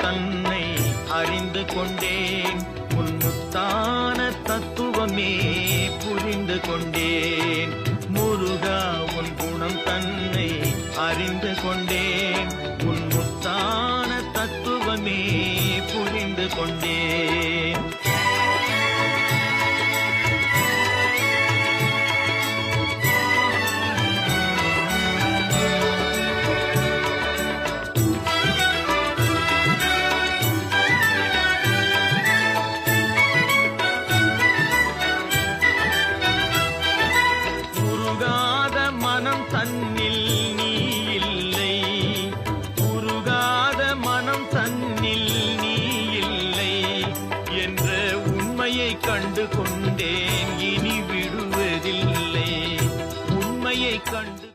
தன்னை அறிந்து கொண்டேன். உன் முத்தான தத்துவமே புரிந்து கொண்டேன். முருகா உன் குணம் தன்னை அறிந்து கொண்டேன்.